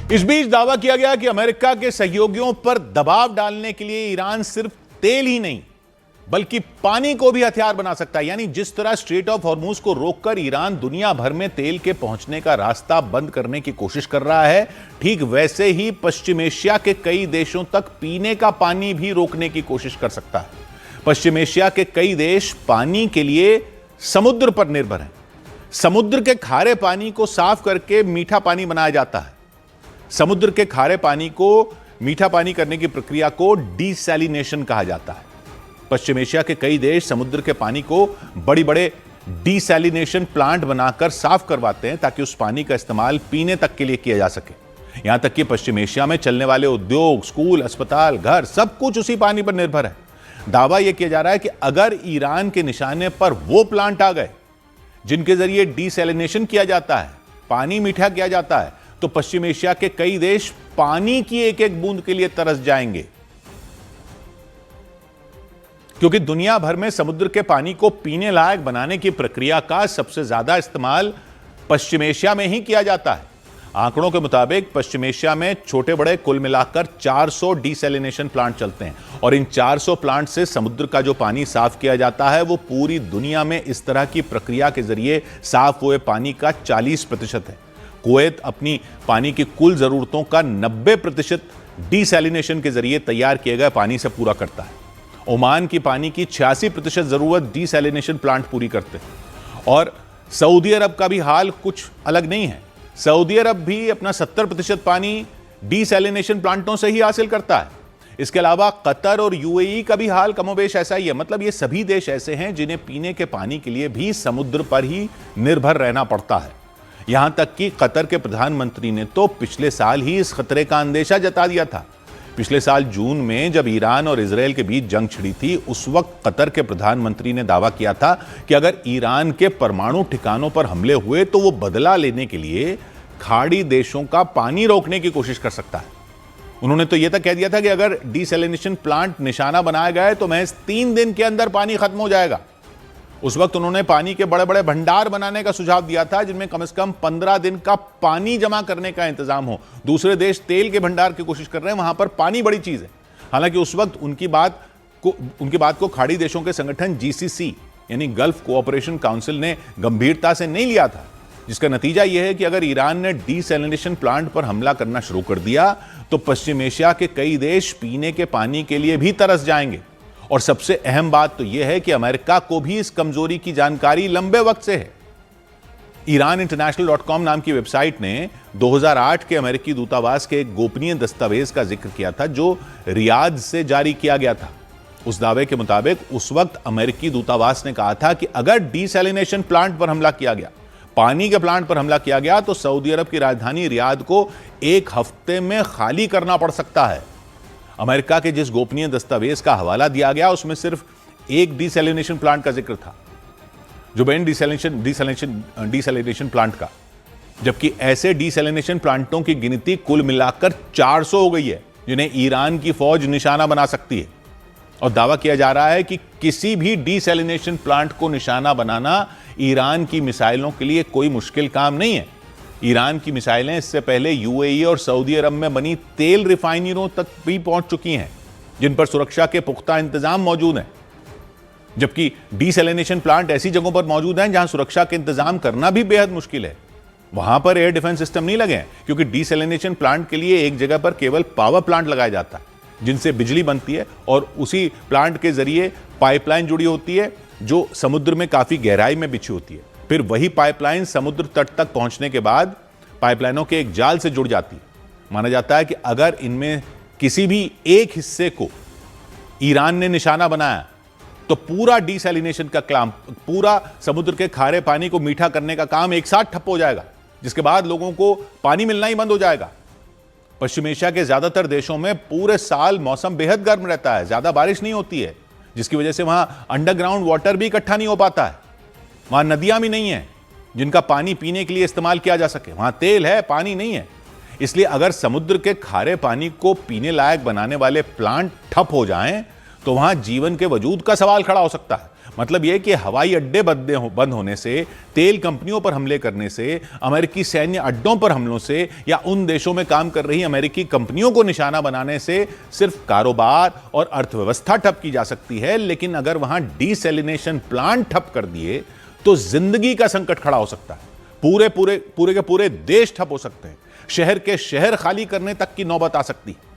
इस बीच दावा किया गया कि अमेरिका के सहयोगियों पर दबाव डालने के लिए ईरान सिर्फ तेल ही नहीं बल्कि पानी को भी हथियार बना सकता है। यानी जिस तरह स्ट्रेट ऑफ हॉर्मूज को रोककर ईरान दुनिया भर में तेल के पहुंचने का रास्ता बंद करने की कोशिश कर रहा है, ठीक वैसे ही पश्चिम एशिया के कई देशों तक पीने का पानी भी रोकने की कोशिश कर सकता है। पश्चिम एशिया के कई देश पानी के लिए समुद्र पर निर्भर हैं। समुद्र के खारे पानी को साफ करके मीठा पानी बनाया जाता है। समुद्र के खारे पानी को मीठा पानी करने की प्रक्रिया को डीसैलिनेशन कहा जाता है। पश्चिम एशिया के कई देश समुद्र के पानी को बड़े बड़े डीसैलिनेशन प्लांट बनाकर साफ करवाते हैं ताकि उस पानी का इस्तेमाल पीने तक के लिए किया जा सके। यहां तक कि पश्चिम एशिया में चलने वाले उद्योग, स्कूल, अस्पताल, घर सब कुछ उसी पानी पर निर्भर है। दावा यह किया जा रहा है कि अगर ईरान के निशाने पर वो प्लांट आ गए जिनके जरिए डीसैलिनेशन किया जाता है, पानी मीठा किया जाता है, तो पश्चिम एशिया के कई देश पानी की एक एक बूंद के लिए तरस जाएंगे। क्योंकि दुनिया भर में समुद्र के पानी को पीने लायक बनाने की प्रक्रिया का सबसे ज्यादा इस्तेमाल पश्चिम एशिया में ही किया जाता है। आंकड़ों के मुताबिक पश्चिम एशिया में छोटे बड़े कुल मिलाकर 400 डीसैलिनेशन प्लांट चलते हैं और इन 400 प्लांट से समुद्र का जो पानी साफ किया जाता है वो पूरी दुनिया में इस तरह की प्रक्रिया के जरिए साफ हुए पानी का 40% है। कुवैत अपनी पानी की कुल जरूरतों का 90% डीसैलिनेशन के जरिए तैयार किए गए पानी से पूरा करता है। ओमान की पानी की 86% जरूरत डीसैलिनेशन प्लांट पूरी करते हैं। और सऊदी अरब का भी हाल कुछ अलग नहीं है। सऊदी अरब भी अपना 70% पानी डीसैलिनेशन प्लांटों से ही हासिल करता है। इसके अलावा कतर और यूएई का भी हाल कमोबेश ऐसा ही है। मतलब ये सभी देश ऐसे हैं जिन्हें पीने के पानी के लिए भी समुद्र पर ही निर्भर रहना पड़ता है। यहां तक कि कतर के प्रधानमंत्री ने तो पिछले साल ही इस खतरे का अंदेशा जता दिया था। पिछले साल जून में जब ईरान और इजरायल के बीच जंग छिड़ी थी, उस वक्त कतर के प्रधानमंत्री ने दावा किया था कि अगर ईरान के परमाणु ठिकानों पर हमले हुए तो वो बदला लेने के लिए खाड़ी देशों का पानी रोकने की कोशिश कर सकता है। उन्होंने तो यह तक कह दिया था कि अगर डीसैलिनेशन प्लांट निशाना बनाया गया तो महज 3 दिन के अंदर पानी खत्म हो जाएगा। उस वक्त उन्होंने पानी के बड़े बड़े भंडार बनाने का सुझाव दिया था जिनमें कम से कम 15 दिन का पानी जमा करने का इंतजाम हो। दूसरे देश तेल के भंडार की कोशिश कर रहे हैं, वहां पर पानी बड़ी चीज है। हालांकि उस वक्त उनकी बात को खाड़ी देशों के संगठन जीसीसी यानी गल्फ कोऑपरेशन काउंसिल ने गंभीरता से नहीं लिया था, जिसका नतीजा यह है कि अगर ईरान ने डीसैलिनेशन प्लांट पर हमला करना शुरू कर दिया तो पश्चिम एशिया के कई देश पीने के पानी के लिए भी तरस जाएंगे। और सबसे अहम बात तो यह है कि अमेरिका को भी इस कमजोरी की जानकारी लंबे वक्त से है। iraninternational.com नाम की वेबसाइट ने 2008 के अमेरिकी दूतावास के एक गोपनीय दस्तावेज का जिक्र किया था जो रियाद से जारी किया गया था। उस दावे के मुताबिक उस वक्त अमेरिकी दूतावास ने कहा था कि अगर डीसैलिनेशन प्लांट पर हमला किया गया, पानी के प्लांट पर हमला किया गया, तो सऊदी अरब की राजधानी रियाद को 1 हफ्ते में खाली करना पड़ सकता है। अमेरिका के जिस गोपनीय दस्तावेज का हवाला दिया गया उसमें सिर्फ एक डीसैलिनेशन प्लांट का जिक्र था, जो बेन डीसैलिनेशन प्लांट का, जबकि ऐसे डीसैलिनेशन प्लांटों की गिनती कुल मिलाकर 400 हो गई है जिन्हें ईरान की फौज निशाना बना सकती है। और दावा किया जा रहा है कि किसी भी डीसैलिनेशन प्लांट को निशाना बनाना ईरान की मिसाइलों के लिए कोई मुश्किल काम नहीं है। ईरान की मिसाइलें इससे पहले यूएई और सऊदी अरब में बनी तेल रिफाइनरियों तक भी पहुंच चुकी हैं, जिन पर सुरक्षा के पुख्ता इंतजाम मौजूद हैं। जबकि डीसैलिनेशन प्लांट ऐसी जगहों पर मौजूद हैं जहां सुरक्षा के इंतजाम करना भी बेहद मुश्किल है। वहां पर एयर डिफेंस सिस्टम नहीं लगे हैं, क्योंकि डीसैलिनेशन प्लांट के लिए एक जगह पर केवल पावर प्लांट लगाया जाता है जिनसे बिजली बनती है और उसी प्लांट के जरिए पाइपलाइन जुड़ी होती है जो समुद्र में काफी गहराई में बिछी होती है। फिर वही पाइपलाइन समुद्र तट तक पहुंचने के बाद पाइपलाइनों के एक जाल से जुड़ जाती है। माना जाता है कि अगर इनमें किसी भी एक हिस्से को ईरान ने निशाना बनाया तो पूरा डीसैलिनेशन का काम, पूरा समुद्र के खारे पानी को मीठा करने का काम एक साथ ठप हो जाएगा, जिसके बाद लोगों को पानी मिलना ही बंद हो जाएगा। पश्चिम एशिया के ज्यादातर देशों में पूरे साल मौसम बेहद गर्म रहता है, ज्यादा बारिश नहीं होती है, जिसकी वजह से वहां अंडरग्राउंड वाटर भी इकट्ठा नहीं हो पाता है। वहां नदियां भी नहीं है जिनका पानी पीने के लिए इस्तेमाल किया जा सके। वहां तेल है, पानी नहीं है। इसलिए अगर समुद्र के खारे पानी को पीने लायक बनाने वाले प्लांट ठप हो जाएं तो वहां जीवन के वजूद का सवाल खड़ा हो सकता है। मतलब यह कि हवाई अड्डे बंद होने से, तेल कंपनियों पर हमले करने से, अमेरिकी सैन्य अड्डों पर हमलों से या उन देशों में काम कर रही अमेरिकी कंपनियों को निशाना बनाने से सिर्फ कारोबार और अर्थव्यवस्था ठप की जा सकती है, लेकिन अगर वहां डीसैलिनेशन प्लांट ठप कर दिए तो जिंदगी का संकट खड़ा हो सकता है। पूरे के पूरे देश ठप हो सकते हैं। शहर के शहर खाली करने तक की नौबत आ सकती है।